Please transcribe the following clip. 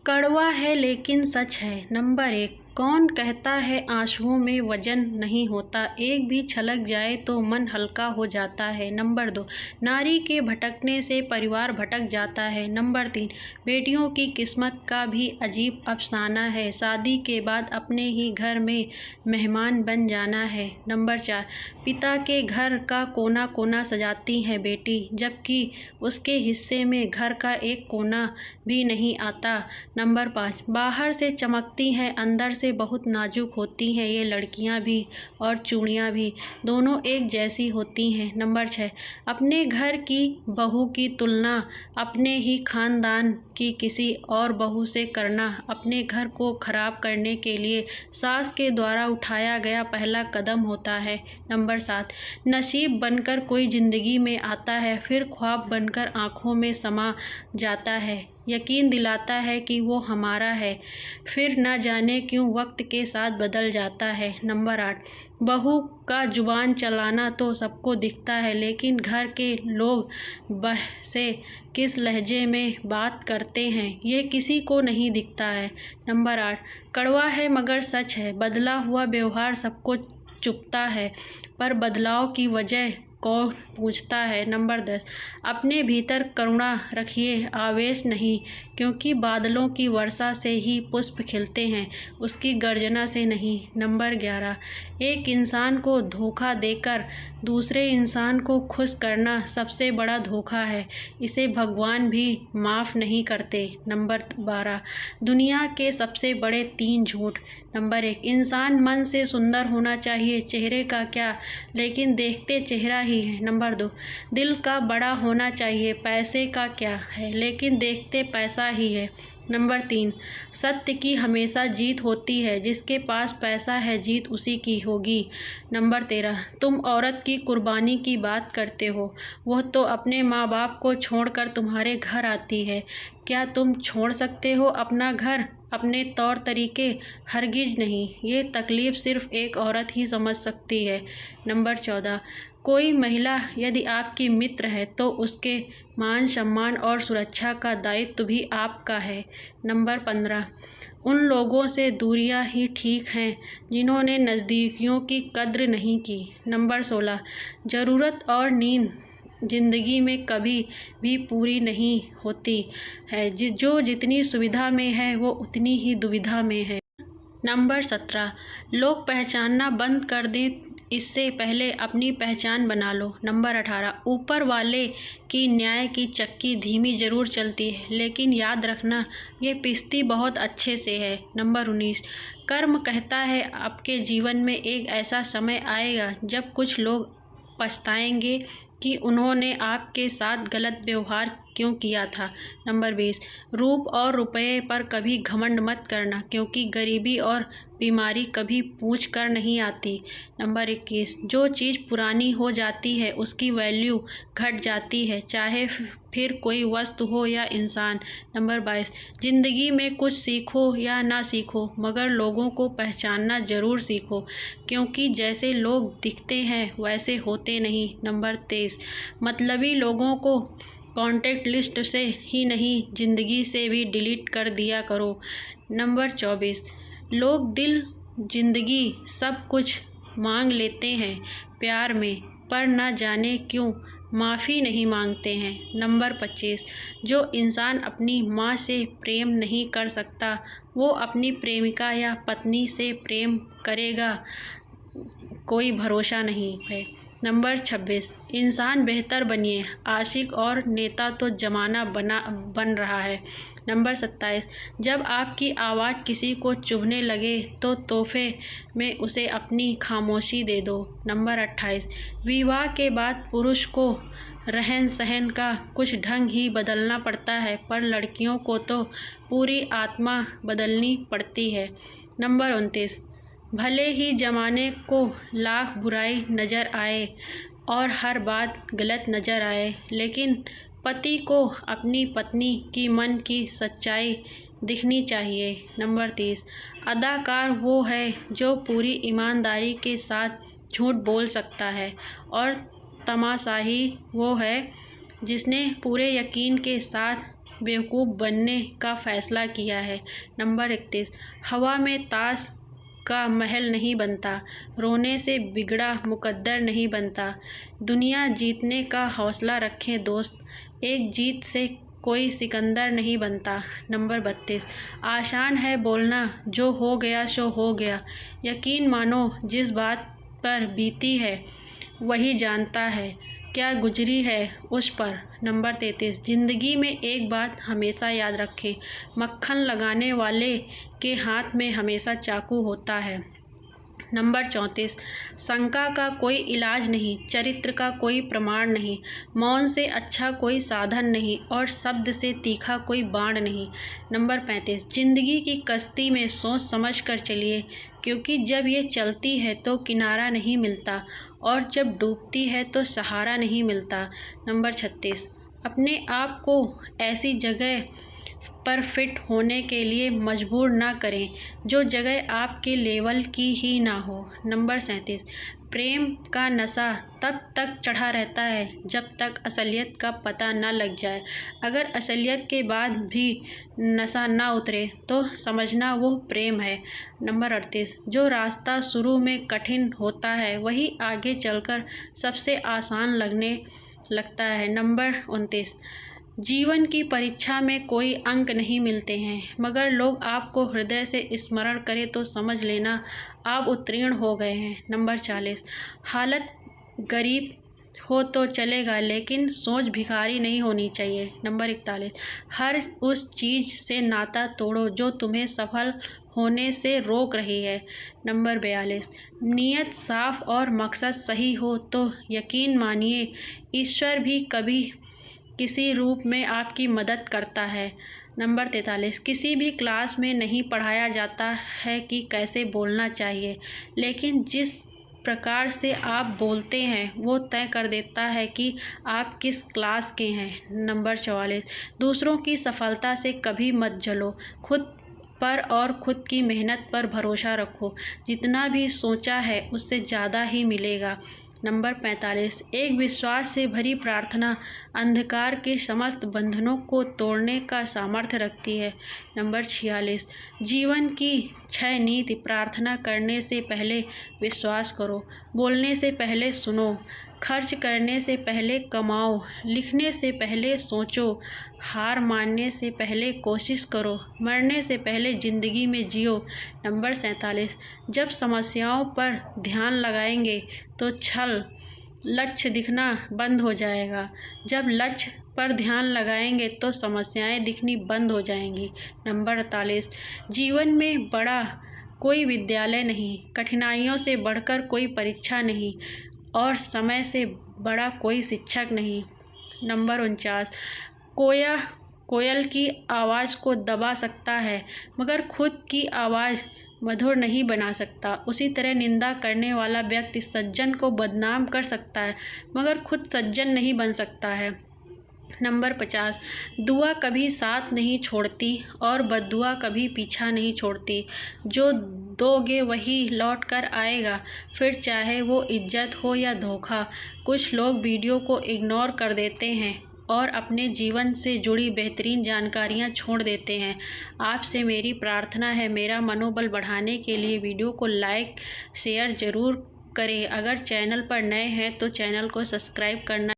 कड़वा है लेकिन सच है। नंबर 1, कौन कहता है आंसुओं में वजन नहीं होता, एक भी छलक जाए तो मन हल्का हो जाता है। नंबर 2, नारी के भटकने से परिवार भटक जाता है। नंबर 3, बेटियों की किस्मत का भी अजीब अफसाना है, शादी के बाद अपने ही घर में मेहमान बन जाना है। नंबर 4, पिता के घर का कोना कोना सजाती है बेटी, जबकि उसके हिस्से में घर का एक कोना भी नहीं आता। नंबर 5, बाहर से चमकती हैं, अंदर से बहुत नाजुक होती हैं ये लड़कियां भी और चूड़ियां भी, दोनों एक जैसी होती हैं। नंबर 6, अपने घर की बहू की तुलना अपने ही खानदान की किसी और बहू से करना अपने घर को खराब करने के लिए सास के द्वारा उठाया गया पहला कदम होता है। नंबर 7, नसीब बनकर कोई जिंदगी में आता है, फिर ख्वाब बनकर आंखों में समा जाता है, यकीन दिलाता है कि वो हमारा है, फिर न जाने क्यों वक्त के साथ बदल जाता है। नंबर 8, बहू का जुबान चलाना तो सबको दिखता है, लेकिन घर के लोग बह से किस लहजे में बात करते हैं ये किसी को नहीं दिखता है। नंबर 8, कड़वा है मगर सच है, बदला हुआ व्यवहार सबको चुभता है, पर बदलाव की वजह कौन पूछता है। नंबर 10, अपने भीतर करुणा रखिए, आवेश नहीं, क्योंकि बादलों की वर्षा से ही पुष्प खिलते हैं, उसकी गर्जना से नहीं। नंबर 11, एक इंसान को धोखा देकर दूसरे इंसान को खुश करना सबसे बड़ा धोखा है, इसे भगवान भी माफ़ नहीं करते। नंबर 12, दुनिया के सबसे बड़े 3 झूठ। नंबर 1, इंसान मन से सुंदर होना चाहिए, चेहरे का क्या, लेकिन देखते चेहरा ही है। नंबर 2, दिल का बड़ा होना चाहिए, पैसे का क्या है, लेकिन देखते पैसा ही है। नंबर 3, सत्य की हमेशा जीत होती है, जिसके पास पैसा है जीत उसी की होगी। नंबर 13, तुम औरत की कुर्बानी की बात करते हो, वह तो अपने माँ बाप को छोड़कर तुम्हारे घर आती है, क्या तुम छोड़ सकते हो अपना घर, अपने तौर तरीके? हरगिज नहीं, ये तकलीफ़ सिर्फ़ एक औरत ही समझ सकती है। नंबर 14, कोई महिला यदि आपकी मित्र है तो उसके मान सम्मान और सुरक्षा का दायित्व भी आपका है। नंबर 15, उन लोगों से दूरियां ही ठीक हैं जिन्होंने नज़दीकियों की कद्र नहीं की। नंबर 16, ज़रूरत और नींद ज़िंदगी में कभी भी पूरी नहीं होती है, जो जितनी सुविधा में है वो उतनी ही दुविधा में है। नंबर 17, लोग पहचानना बंद कर दें इससे पहले अपनी पहचान बना लो। नंबर 18, ऊपर वाले की न्याय की चक्की धीमी ज़रूर चलती है, लेकिन याद रखना ये पिसती बहुत अच्छे से है। नंबर 19, कर्म कहता है आपके जीवन में एक ऐसा समय आएगा जब कुछ लोग पछताएंगे कि उन्होंने आपके साथ गलत व्यवहार क्यों किया था। नंबर 20, रूप और रुपये पर कभी घमंड मत करना, क्योंकि गरीबी और बीमारी कभी पूछ कर नहीं आती। नंबर 21, जो चीज़ पुरानी हो जाती है उसकी वैल्यू घट जाती है, चाहे फिर कोई वस्तु हो या इंसान। नंबर 22, ज़िंदगी में कुछ सीखो या ना सीखो, मगर लोगों को पहचानना ज़रूर सीखो, क्योंकि जैसे लोग दिखते हैं वैसे होते नहीं। नंबर 23, मतलबी लोगों को कॉन्टैक्ट लिस्ट से ही नहीं ज़िंदगी से भी डिलीट कर दिया करो। नंबर 24, लोग दिल ज़िंदगी सब कुछ मांग लेते हैं प्यार में, पर ना जाने क्यों माफ़ी नहीं मांगते हैं। नंबर 25, जो इंसान अपनी माँ से प्रेम नहीं कर सकता वो अपनी प्रेमिका या पत्नी से प्रेम करेगा, कोई भरोसा नहीं है। नंबर 26, इंसान बेहतर बनिए, आशिक और नेता तो ज़माना बन रहा है। नंबर 27, जब आपकी आवाज़ किसी को चुभने लगे तो तोहफे में उसे अपनी खामोशी दे दो। नंबर 28, विवाह के बाद पुरुष को रहन सहन का कुछ ढंग ही बदलना पड़ता है, पर लड़कियों को तो पूरी आत्मा बदलनी पड़ती है। नंबर 29, भले ही ज़माने को लाख बुराई नज़र आए और हर बात गलत नज़र आए, लेकिन पति को अपनी पत्नी की मन की सच्चाई दिखनी चाहिए। नंबर 30, अदाकार वो है जो पूरी ईमानदारी के साथ झूठ बोल सकता है, और तमाशाही वो है जिसने पूरे यकीन के साथ बेवकूफ़ बनने का फ़ैसला किया है। नंबर 31, हवा में ताश का महल नहीं बनता, रोने से बिगड़ा मुकद्दर नहीं बनता। दुनिया जीतने का हौसला रखें दोस्त, एक जीत से कोई सिकंदर नहीं बनता। नंबर 32, आसान है बोलना, जो हो गया सो हो गया। यकीन मानो, जिस बात पर बीती है वही जानता है क्या गुजरी है उस पर। नंबर 33, ज़िंदगी में एक बात हमेशा याद रखें, मक्खन लगाने वाले के हाथ में हमेशा चाकू होता है। नंबर 34, शंका का कोई इलाज नहीं, चरित्र का कोई प्रमाण नहीं, मौन से अच्छा कोई साधन नहीं और शब्द से तीखा कोई बाण नहीं। नंबर 35, जिंदगी की कश्ती में सोच समझ कर चलिए, क्योंकि जब ये चलती है तो किनारा नहीं मिलता और जब डूबती है तो सहारा नहीं मिलता। नंबर 36, अपने आप को ऐसी जगह पर फिट होने के लिए मजबूर ना करें जो जगह आपके लेवल की ही ना हो। नंबर 37, प्रेम का नशा तब तक चढ़ा रहता है जब तक असलियत का पता ना लग जाए। अगर असलियत के बाद भी नशा ना उतरे तो समझना वो प्रेम है। नंबर 38, जो रास्ता शुरू में कठिन होता है वही आगे चलकर सबसे आसान लगने लगता है। नंबर 29, जीवन की परीक्षा में कोई अंक नहीं मिलते हैं, मगर लोग आपको हृदय से स्मरण करें तो समझ लेना आप उत्तीर्ण हो गए हैं। नंबर 40, हालत गरीब हो तो चलेगा लेकिन सोच भिखारी नहीं होनी चाहिए। नंबर 41, हर उस चीज़ से नाता तोड़ो जो तुम्हें सफल होने से रोक रही है। नंबर 42, नीयत साफ और मकसद सही हो तो यकीन मानिए ईश्वर भी कभी किसी रूप में आपकी मदद करता है। नंबर 43, किसी भी क्लास में नहीं पढ़ाया जाता है कि कैसे बोलना चाहिए, लेकिन जिस प्रकार से आप बोलते हैं वो तय कर देता है कि आप किस क्लास के हैं। नंबर 44, दूसरों की सफलता से कभी मत जलो, खुद पर और खुद की मेहनत पर भरोसा रखो, जितना भी सोचा है उससे ज़्यादा ही मिलेगा। नंबर 45, एक विश्वास से भरी प्रार्थना अंधकार के समस्त बंधनों को तोड़ने का सामर्थ्य रखती है। नंबर 46, जीवन की 6 नीति, प्रार्थना करने से पहले विश्वास करो, बोलने से पहले सुनो, खर्च करने से पहले कमाओ, लिखने से पहले सोचो, हार मानने से पहले कोशिश करो, मरने से पहले ज़िंदगी में जियो। नंबर 47, जब समस्याओं पर ध्यान लगाएंगे तो लक्ष्य दिखना बंद हो जाएगा, जब लक्ष्य पर ध्यान लगाएंगे तो समस्याएं दिखनी बंद हो जाएंगी। नंबर 48, जीवन में बड़ा कोई विद्यालय नहीं, कठिनाइयों से बढ़कर कोई परीक्षा नहीं और समय से बड़ा कोई शिक्षक नहीं। नंबर 49, कोयल की आवाज़ को दबा सकता है मगर खुद की आवाज़ मधुर नहीं बना सकता। उसी तरह निंदा करने वाला व्यक्ति सज्जन को बदनाम कर सकता है मगर खुद सज्जन नहीं बन सकता है। नंबर 50, दुआ कभी साथ नहीं छोड़ती और बद्दुआ कभी पीछा नहीं छोड़ती। जो दोगे वही लौट कर आएगा, फिर चाहे वो इज्जत हो या धोखा। कुछ लोग वीडियो को इग्नोर कर देते हैं और अपने जीवन से जुड़ी बेहतरीन जानकारियां छोड़ देते हैं। आपसे मेरी प्रार्थना है, मेरा मनोबल बढ़ाने के लिए वीडियो को लाइक शेयर ज़रूर करें। अगर चैनल पर नए हैं तो चैनल को सब्सक्राइब करना